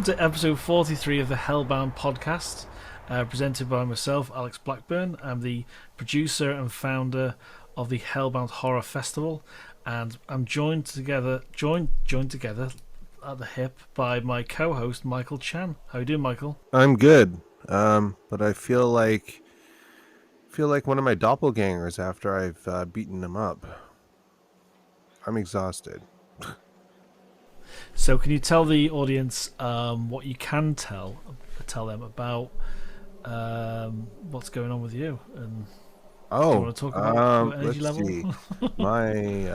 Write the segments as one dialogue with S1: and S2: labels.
S1: to episode 43 of the Hellbound Podcast, presented by myself, Alex Blackburn. I'm the producer and founder of the Hellbound Horror Festival, and I'm joined together at the hip by my co-host Michael Chan. How you doing, Michael?
S2: I'm good, but I feel like one of my doppelgangers after I've beaten them up. I'm exhausted.
S1: So, can you tell the audience what you can tell them about what's going on with you? And do you want to talk about your energy
S2: let's
S1: level?
S2: see.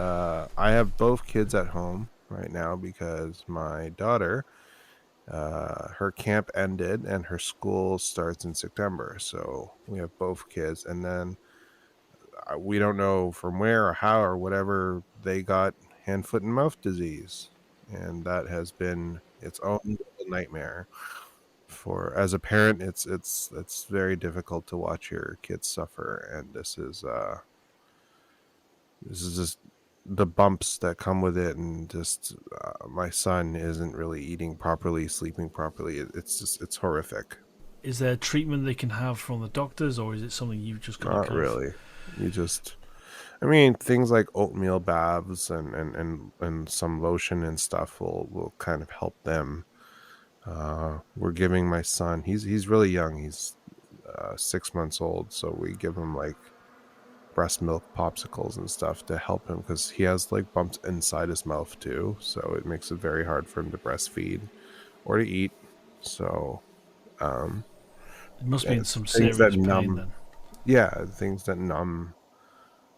S2: I have both kids at home right now because my daughter, her camp ended and her school starts in September. So we have both kids, and then we don't know from where or how or whatever they got hand, foot, and mouth disease, and that has been its own little nightmare. For as a parent, it's very difficult to watch your kids suffer, and this is just the bumps that come with it, and just my son isn't really eating properly, sleeping properly. It's horrific.
S1: Is there treatment they can have from the doctors, or is it something you've just got to
S2: Not
S1: kind of...
S2: really. You just, I mean, things like oatmeal baths and some lotion and stuff will kind of help them. We're giving my son, he's really young. He's 6 months old, so we give him like breast milk popsicles and stuff to help him because he has like bumps inside his mouth too, so it makes it very hard for him to breastfeed or to eat. So
S1: It must be in
S2: it's
S1: some
S2: things
S1: serious
S2: that
S1: pain
S2: numb,
S1: then.
S2: yeah, things that numb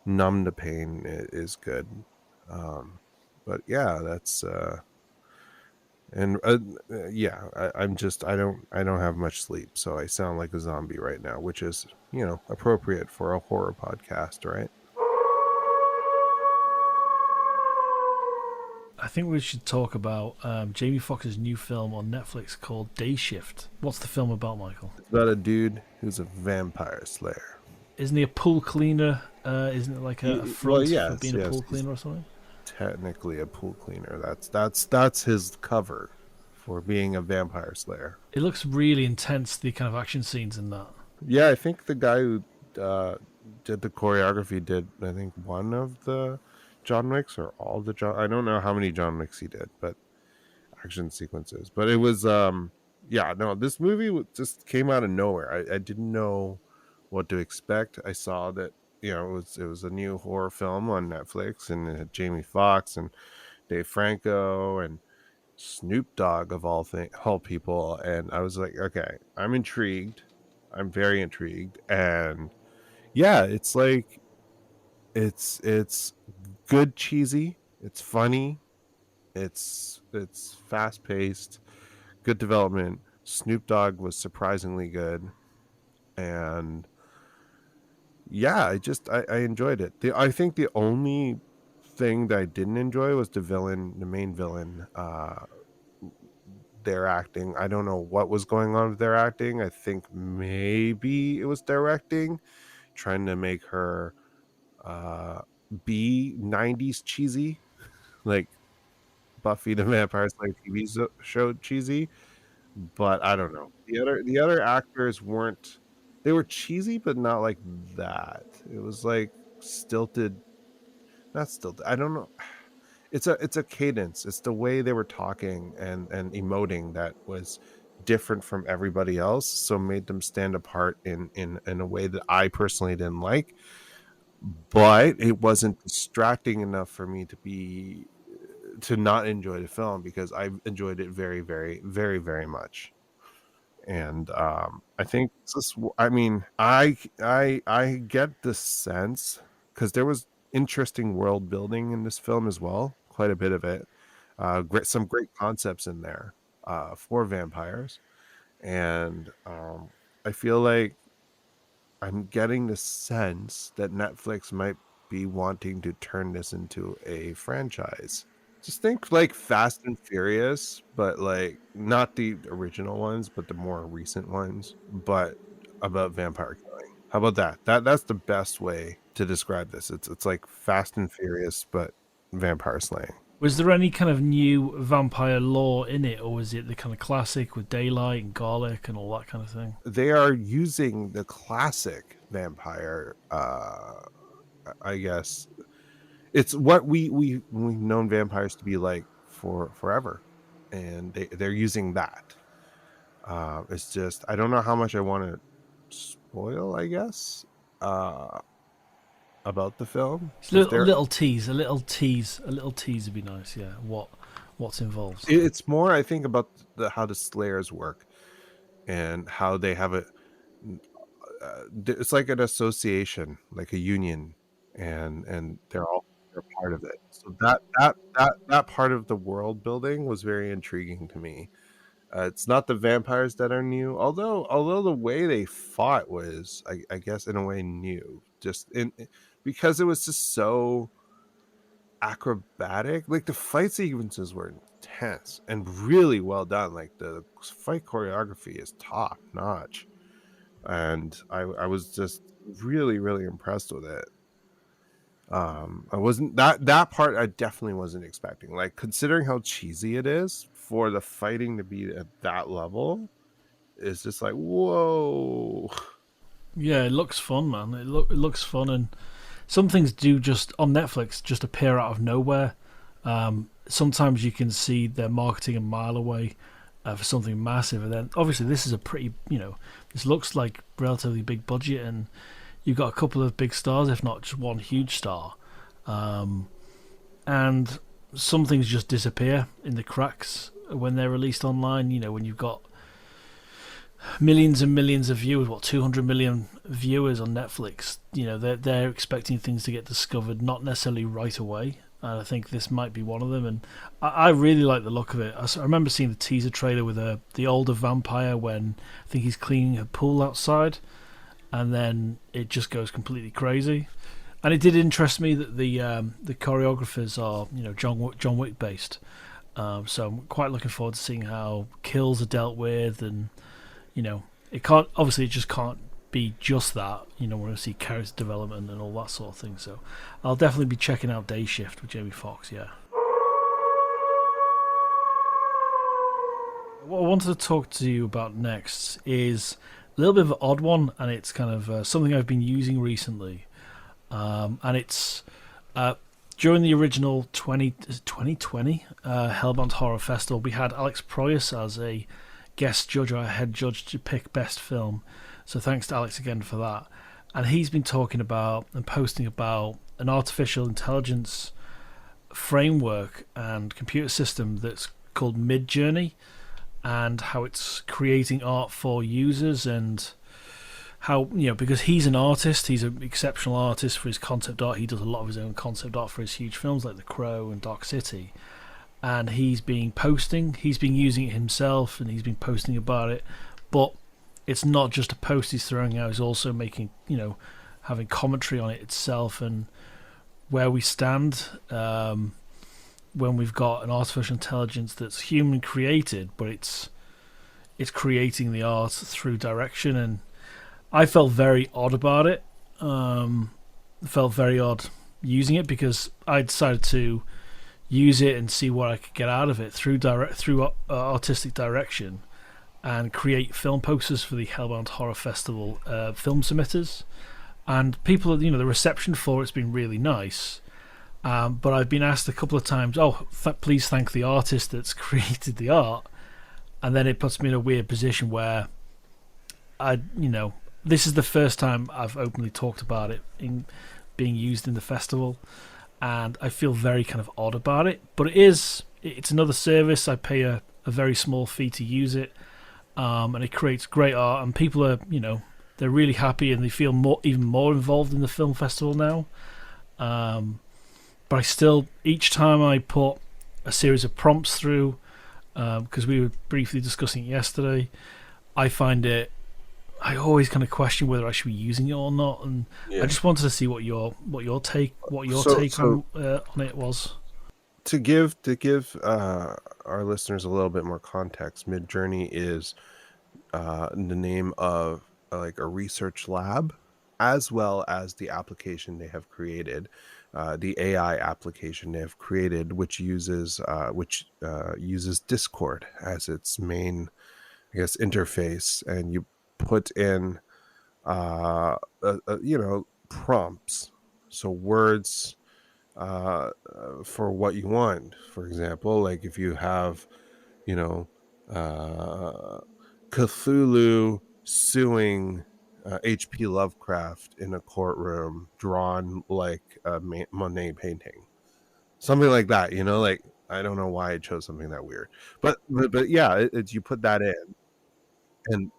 S2: the pain is good. But yeah, that's and yeah, I don't have much sleep, so I sound like a zombie right now, which is appropriate for a horror podcast, right?
S1: I think we should talk about Jamie Foxx's new film on Netflix called Day Shift. What's the film about, Michael?
S2: It's about a dude who's a vampire slayer.
S1: Isn't he a pool cleaner? Isn't it like a
S2: Well,
S1: front for
S2: yes,
S1: being a pool
S2: he's
S1: cleaner or something?
S2: technically a pool cleaner. That's his cover for being a vampire slayer.
S1: It looks really intense, the kind of action scenes in that.
S2: Yeah, I think the guy who uh, did the choreography did, I think, one of the John Wicks or all the John. I don't know how many John Wicks he did, but action sequences. But it was, yeah, no, this movie just came out of nowhere. I didn't know what to expect. I saw that it was a new horror film on Netflix, and it had Jamie Foxx and Dave Franco and Snoop Dogg of all people, and I was like, okay, I'm intrigued. I'm very intrigued, and yeah, it's like it's good cheesy. It's funny. It's fast paced. Good development. Snoop Dogg was surprisingly good, and yeah, I enjoyed it. I think the only thing that I didn't enjoy was the main villain. Their acting. I don't know what was going on with their acting. I think maybe it was directing, trying to make her uh be 90s cheesy, like Buffy the Vampire Slayer TV show cheesy. But I don't know. The other actors weren't. They were cheesy, but not like that. It was like stilted. Not stilted. I don't know. It's a cadence. It's the way they were talking and emoting that was different from everybody else, so made them stand apart in a way that I personally didn't like. But it wasn't distracting enough for me to not enjoy the film, because I enjoyed it very, very, very, very much. And I think I mean, I get the sense, because there was interesting world building in this film as well, quite a bit of it. Some great concepts in there for vampires, and I feel like I'm getting the sense that Netflix might be wanting to turn this into a franchise. Just think like Fast and Furious, but like not the original ones, but the more recent ones, but about vampire killing. How about that? That's the best way to describe this. It's like Fast and Furious, but vampire slaying.
S1: Was there any kind of new vampire lore in it, or was it the kind of classic with daylight and garlic and all that kind of thing?
S2: They are using the classic vampire, I guess. It's what we've known vampires to be like for forever, and they're using that. It's just I don't know how much I want to spoil, I guess, uh, about the film.
S1: It's a
S2: If
S1: little,
S2: they're,
S1: little tease, a little tease would be nice. Yeah, what's involved?
S2: it's more I think about how the Slayers work and how they have a it's like an association, like a union, and they're part of it. So that part of the world building was very intriguing to me. It's not the vampires that are new, although the way they fought was, I guess, in a way new, just in because it was just so acrobatic. Like the fight sequences were intense and really well done. Like the fight choreography is top notch, and I was just really impressed with it. I wasn't that part I definitely wasn't expecting. Like considering how cheesy it is for the fighting to be at that level is just like whoa.
S1: Yeah, it looks fun, man. It looks fun, and some things do just on Netflix just appear out of nowhere. Sometimes you can see their marketing a mile away for something massive, and then obviously this is a pretty, this looks like relatively big budget, and you've got a couple of big stars, if not just one huge star, and some things just disappear in the cracks when they're released online. When you've got millions and millions of viewers, 200 million viewers on Netflix, they're expecting things to get discovered not necessarily right away, and I think this might be one of them. And I really like the look of it. I remember seeing the teaser trailer with the older vampire when I think he's cleaning a pool outside, and then it just goes completely crazy. And it did interest me that the choreographers are John Wick based, so I'm quite looking forward to seeing how kills are dealt with. And it can't, obviously it just can't be just that. We're going to see character development and all that sort of thing. So I'll definitely be checking out Day Shift with Jamie Foxx. Yeah. What I wanted to talk to you about next is a little bit of an odd one, and it's kind of something I've been using recently. And it's during the original 2020 Hellbound Horror Festival, we had Alex Proyas as a guest judge, or a head judge, to pick best film. So thanks to Alex again for that. And he's been talking about and posting about an artificial intelligence framework and computer system that's called MidJourney, and how it's creating art for users, and how, because he's an artist, he's an exceptional artist for his concept art. He does a lot of his own concept art for his huge films like The Crow and Dark City, and he's been using it himself, and he's been posting about it. But it's not just a post he's throwing out, he's also making, having commentary on it itself, and where we stand when we've got an artificial intelligence that's human created, but it's creating the art through direction. And I felt very odd about it. Felt very odd using it, because I decided to use it and see what I could get out of it through artistic direction, and create film posters for the Hellbound Horror Festival film submitters. And people, the reception for it's been really nice. But I've been asked a couple of times, please thank the artist that's created the art. And then it puts me in a weird position where this is the first time I've openly talked about it in being used in the festival, and I feel very kind of odd about it. But it's another service. I pay a very small fee to use it, and it creates great art, and people are, they're really happy, and they feel even more involved in the film festival now. But I still, each time I put a series of prompts through, because we were briefly discussing it yesterday, I always kind of question whether I should be using it or not, and I just wanted to see what your take on it was.
S2: To give our listeners a little bit more context, MidJourney is the name of like a research lab, as well as the application they have created. the AI application they have created, which uses Discord as its main, I guess, interface, and you put in prompts, so words for what you want. For example, like if you have, you know, uh, Cthulhu suing H.P. Lovecraft in a courtroom, drawn like a Monet painting, something like that. Like, I don't know why I chose something that weird, but yeah, it's, you put that in, and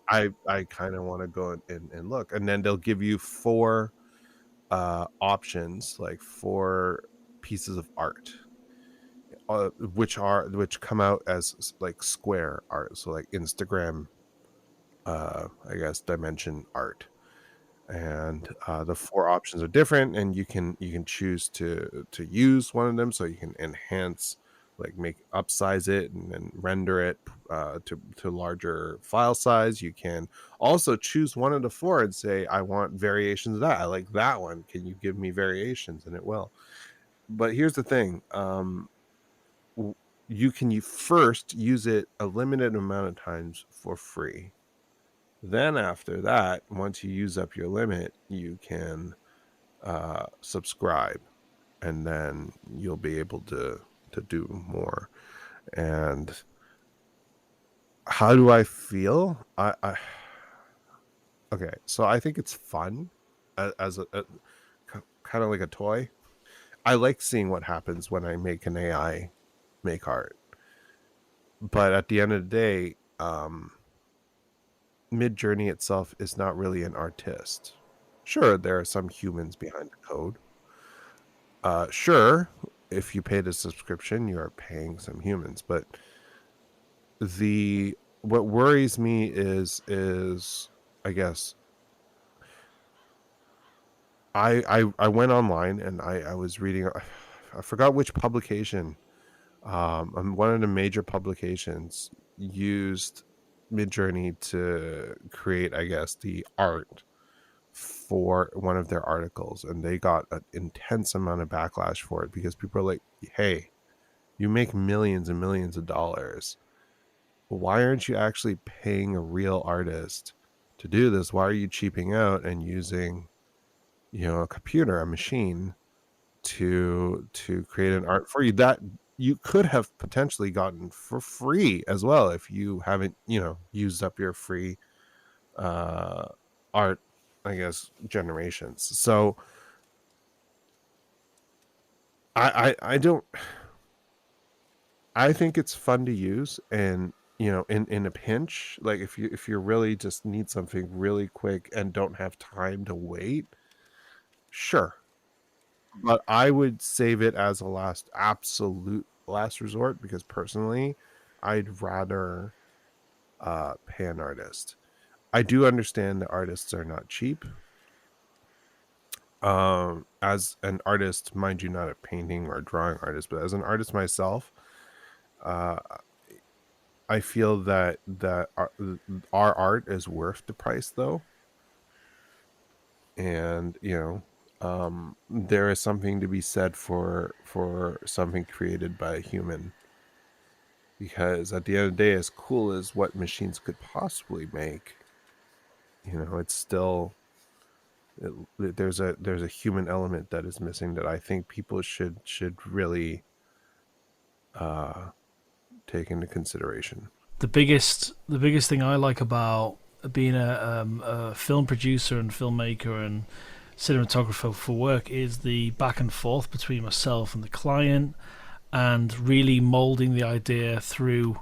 S2: I kind of want to go and look, and then they'll give you four options, like four pieces of art, which come out as like square art, so like Instagram, I guess, dimension art. And the four options are different, and you can choose to use one of them, so you can enhance, like make upsize it and then render it to larger file size. You can also choose one of the four and say, I want variations of that. I like that one, can you give me variations? And it will. But here's the thing, you first use it a limited amount of times for free. Then after that, once you use up your limit, you can subscribe, and then you'll be able to do more. And how do I feel? I okay, so I think it's fun as a kind of like a toy. I like seeing what happens when I make an AI make art, but at the end of the day, MidJourney itself is not really an artist. Sure, there are some humans behind the code. Sure, if you pay the subscription, you are paying some humans. But what worries me is I guess I went online and I was reading. I forgot which publication. One of the major publications used MidJourney to create, I guess, the art for one of their articles, and they got an intense amount of backlash for it, because people are like, hey, you make millions and millions of dollars, why aren't you actually paying a real artist to do this? Why are you cheaping out and using, a computer, a machine, to create an art for you that you could have potentially gotten for free as well, if you haven't used up your free art, I guess, generations. So I don't, I think it's fun to use, and in a pinch, like if you really just need something really quick and don't have time to wait, sure. But I would save it as a absolute last resort, because personally, I'd rather pay an artist. I do understand that artists are not cheap. As an artist, mind you, not a painting or drawing artist, but as an artist myself, uh, I feel that our art is worth the price, though. And there is something to be said for something created by a human, because at the end of the day, as cool as what machines could possibly make, it's still, there's a human element that is missing, that I think people should really take into consideration.
S1: The biggest thing I like about being a film producer and filmmaker and cinematographer for work is the back and forth between myself and the client, and really molding the idea through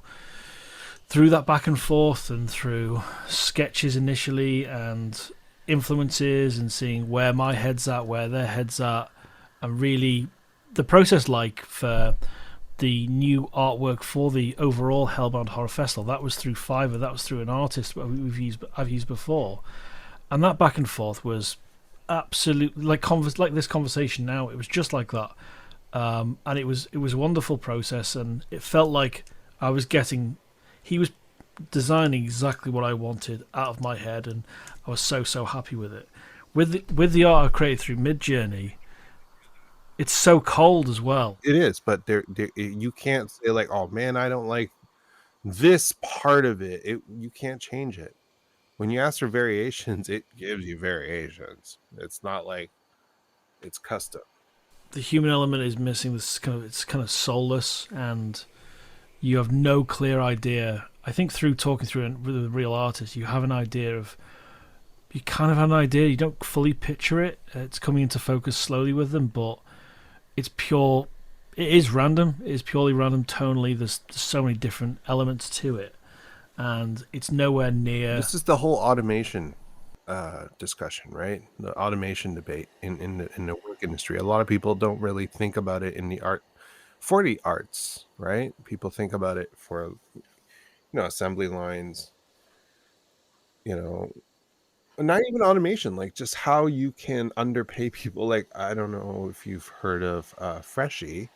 S1: that back and forth, and through sketches initially and influences, and seeing where my head's at, where their head's at, and really the process, like for the new artwork for the overall Hellbound Horror Festival, that was through Fiverr, that was through an artist I've used before, and that back and forth was absolutely like this conversation now. It was just like that, and it was a wonderful process, and it felt like he was designing exactly what I wanted out of my head, and I was so happy with it. With the art I created through MidJourney, It's so cold as well.
S2: It is, but you can't say like, oh man, I don't like this part of it. You can't change it. When you ask for variations, it gives you variations. It's not like it's custom.
S1: The human element is missing. It's kind of soulless, and you have no clear idea. I think through talking through it with a real artist, you have an idea of. You kind of have an idea. You don't fully picture it. It's coming into focus slowly with them, but it's pure. It is random. It is purely random tonally. There's so many different elements to it, and it's nowhere near.
S2: This is the whole automation discussion, right? The automation debate in the work industry. A lot of people don't really think about it in the art for the arts, right? People think about it for assembly lines, you know, not even automation, like just how you can underpay people. Like I don't know if you've heard of Freshie,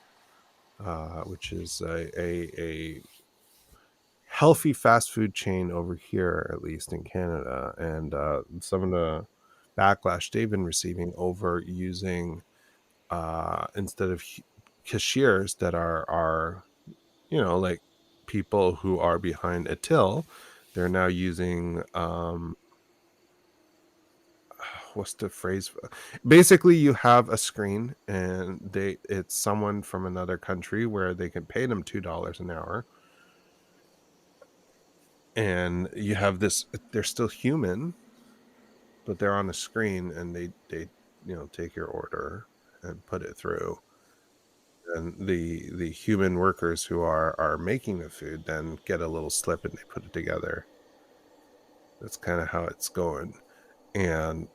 S2: which is a healthy fast food chain over here, at least in Canada, and some of the backlash they've been receiving over using instead of cashiers that are like people who are behind a till, they're now using what's the phrase, basically you have a screen and it's someone from another country where they can pay them $2 an hour, and you have this, they're still human but they're on a screen, and they take your order and put it through, and the human workers who are making the food then get a little slip and they put it together. That's kind of how it's going, and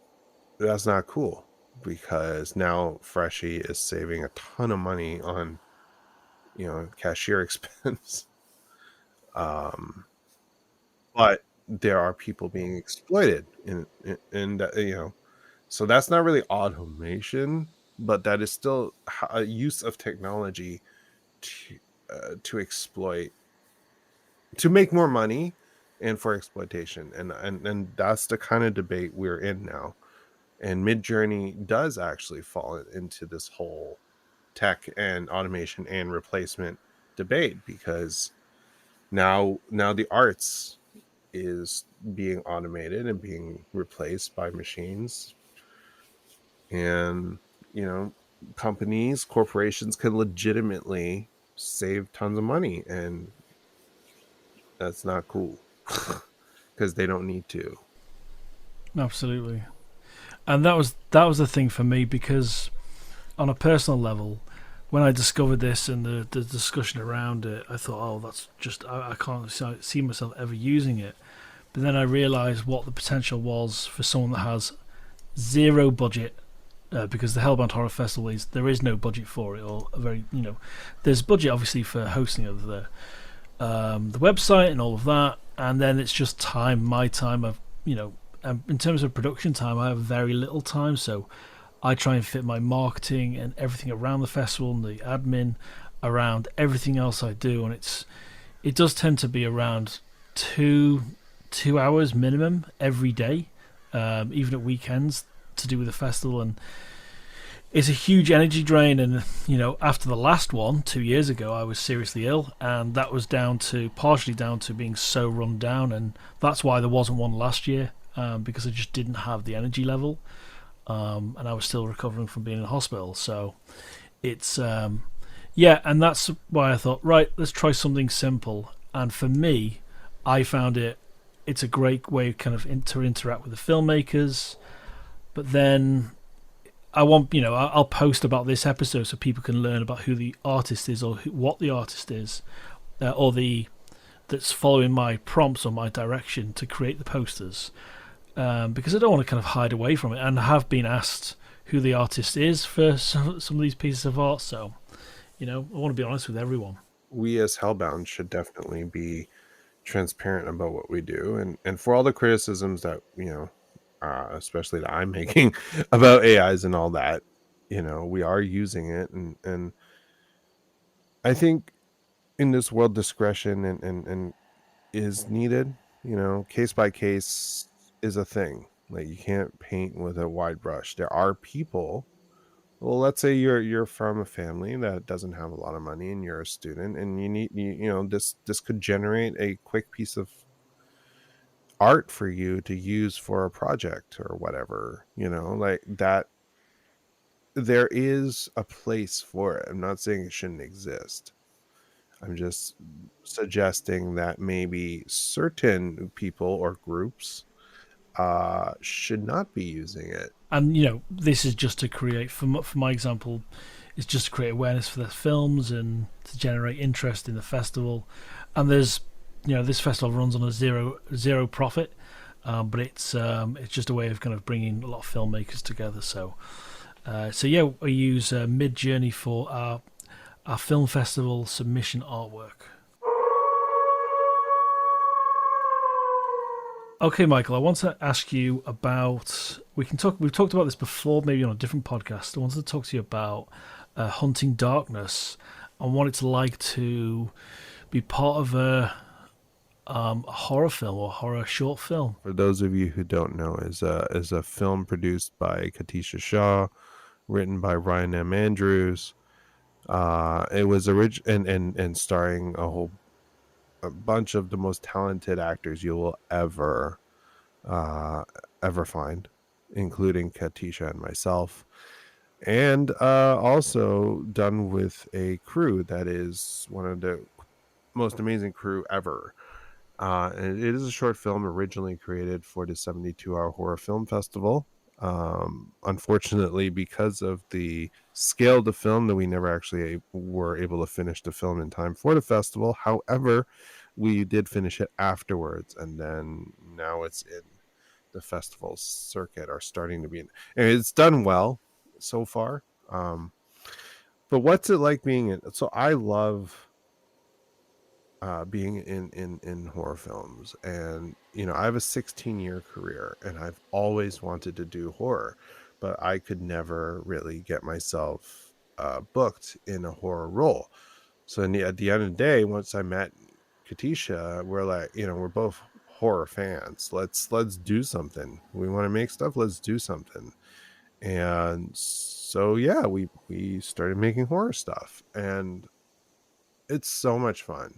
S2: that's not cool because now Freshie is saving a ton of money on cashier expense. But there are people being exploited in that, so that's not really automation, but that is still a use of technology to exploit, to make more money, and for exploitation, and that's the kind of debate we're in now. And MidJourney does actually fall into this whole tech and automation and replacement debate, because now the arts is being automated and being replaced by machines, and corporations can legitimately save tons of money, and that's not cool because they don't need to.
S1: Absolutely. And that was the thing for me, because on a personal level, when I discovered this and the discussion around it, I thought, oh, that's just I can't see myself ever using it. But then I realised what the potential was for someone that has zero budget, because the Hellbound Horror Festival there is no budget for it, or a very there's budget obviously for hosting of the website and all of that, and then it's just time, my time of in terms of production time, I have very little time, so I try and fit my marketing and everything around the festival and the admin around everything else I do, and it does tend to be around 2 hours minimum every day, even at weekends, to do with the festival, and it's a huge energy drain. And after the last one 2 years ago, I was seriously ill, and that was partially down to being so run down, and that's why there wasn't one last year, because I just didn't have the energy level, and I was still recovering from being in hospital. So it's and that's why I thought, right, let's try something simple. And for me, I found it's a great way kind of to interact with the filmmakers. But then I'll post about this episode so people can learn about who the artist is, or what the artist is, or that's following my prompts or my direction to create the posters, because I don't want to kind of hide away from it, and I have been asked who the artist is for some of these pieces of art, so I want to be honest with everyone.
S2: We as Hellbound should definitely be transparent about what we do, and for all the criticisms that especially that I'm making about AIs and all that, we are using it, and I think in this world discretion and is needed. Case by case is a thing. Like, you can't paint with a wide brush. There are people Well, let's say you're from a family that doesn't have a lot of money and you're a student and this could generate a quick piece of art for you to use for a project or whatever, like that. There is a place for it. I'm not saying it shouldn't exist. I'm just suggesting that maybe certain people or groups should not be using it.
S1: And this is just to create, for my example, it's just to create awareness for the films and to generate interest in the festival. And there's, this festival runs on a zero profit, but it's just a way of kind of bringing a lot of filmmakers together. So yeah, we use MidJourney for our film festival submission artwork. Okay, Michael, I want to ask you about. We've talked about this before, maybe on a different podcast. I wanted to talk to you about Hunting Darkness and what it's like to be part of a horror film or horror short film.
S2: For those of you who don't know, is a film produced by Katisha Shaw, written by Ryan M. Andrews. It was and starring a bunch of the most talented actors you will ever find, including Katisha and myself, and also done with a crew that is one of the most amazing crew ever. And it is a short film originally created for the 72-hour horror film festival. Unfortunately, because of the scale of the film, that we never actually were able to finish the film in time for the festival. However, we did finish it afterwards, and then now it's in the festival circuit, or starting to be in, and it's done well so far. But what's it like being in? So I love being in horror films, and I have a 16-year career and I've always wanted to do horror, but I could never really get myself booked in a horror role. So at the end of the day, once I met Katisha, we're like, we're both horror fans. Let's do something. We want to make stuff, let's do something. And so yeah, we started making horror stuff, and it's so much fun.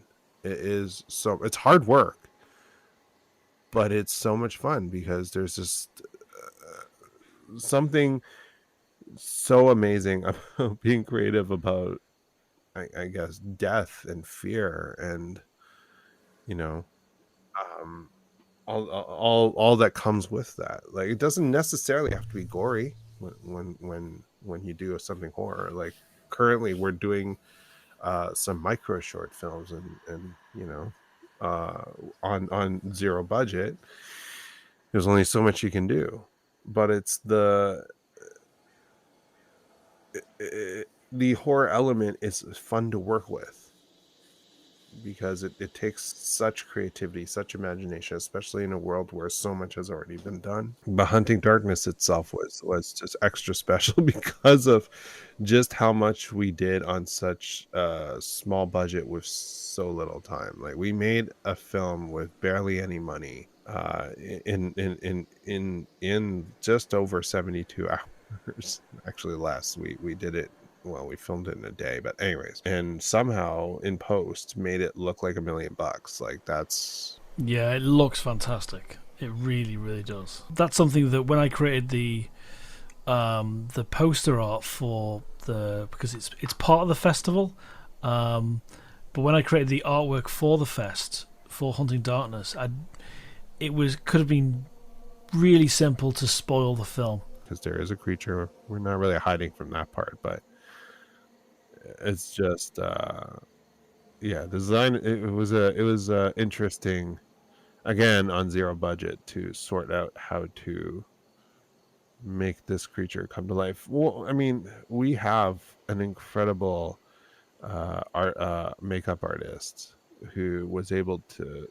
S2: It's hard work, but it's so much fun because there's just something so amazing about being creative about, I guess, death and fear, and all that comes with that. Like, it doesn't necessarily have to be gory when you do something horror. Like, currently we're doing some micro short films, and on zero budget. There's only so much you can do, but it's the horror element is fun to work with, because it takes such creativity, such imagination, especially in a world where so much has already been done. But Hunting Darkness itself was just extra special because of just how much we did on such a small budget with so little time. Like, we made a film with barely any money in just over 72 hours. Actually, last week we did it. Well, we filmed it in a day, but anyways, and somehow in post made it look like $1 million. Like, that's...
S1: Yeah, it looks fantastic. It really, really does. That's something that when I created the poster art for because it's part of the festival, but when I created the artwork for the fest for Hunting Darkness, could have been really simple to spoil the film,
S2: because there is a creature. We're not really hiding from that part, but it's just design. It was interesting, again, on zero budget, to sort out how to make this creature come to life. Well, I mean, we have an incredible makeup artist who was able to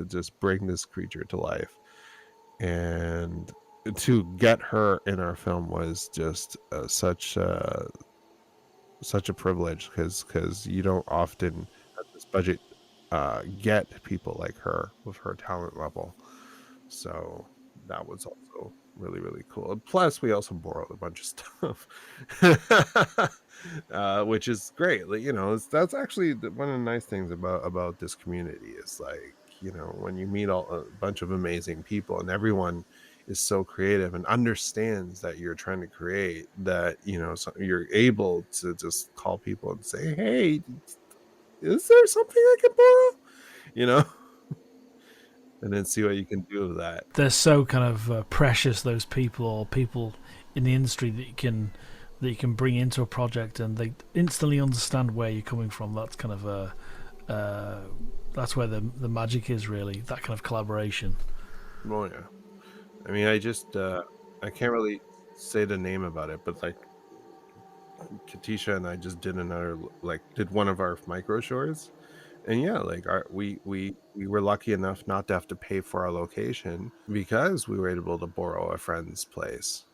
S2: just bring this creature to life, and to get her in our film was just such a privilege, because you don't often at this budget get people like her with her talent level. So that was also really, really cool. And plus, we also borrowed a bunch of stuff, which is great. Like, that's actually one of the nice things about this community is like, when you meet a bunch of amazing people and everyone is so creative and understands that you're trying to create that, so you're able to just call people and say, hey, is there something I can borrow? And then see what you can do with that.
S1: They're so kind of precious, those people or people in the industry that you can bring into a project, and they instantly understand where you're coming from. That's kind of that's where the magic is, really. That kind of collaboration.
S2: Oh yeah. I mean, I can't really say the name about it, but like Katisha and I just did one of our micro shorts, and yeah, like we were lucky enough not to have to pay for our location because we were able to borrow a friend's place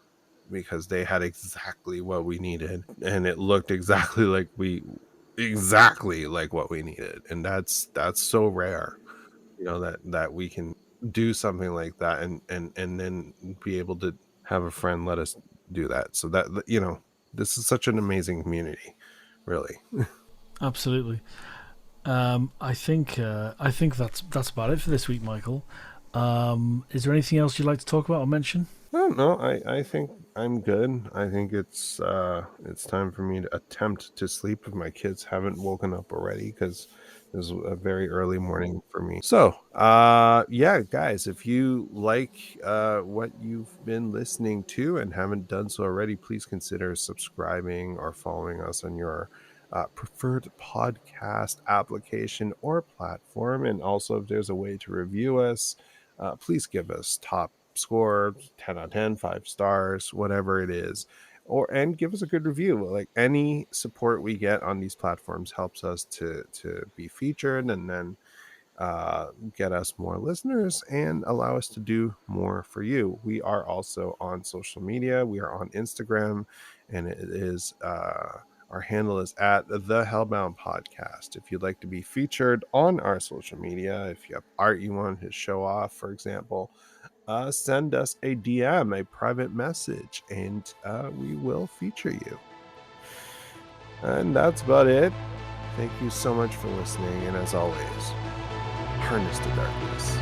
S2: because they had exactly what we needed, and it looked exactly like what we needed, and that's so rare, that we can do something like that and then be able to have a friend let us do that. So that, this is such an amazing community, really.
S1: Absolutely. I think that's about it for this week, Michael. Is there anything else you'd like to talk about or mention?
S2: I don't know. I think I'm good. I think it's time for me to attempt to sleep if my kids haven't woken up already, because it was a very early morning for me. So, yeah, guys, if you like what you've been listening to and haven't done so already, please consider subscribing or following us on your preferred podcast application or platform. And also, if there's a way to review us, please give us top score, 10 out of 10, 5 stars, whatever it is, and give us a good review. Like, any support we get on these platforms helps us to be featured, and then get us more listeners and allow us to do more for you. We are also on social media. We are on Instagram, and it is our handle is at the Hellbound Podcast. If you'd like to be featured on our social media, if you have art you want to show off, for example, send us a DM, a private message, and we will feature you. And that's about it. Thank you so much for listening, and as always, harness the darkness.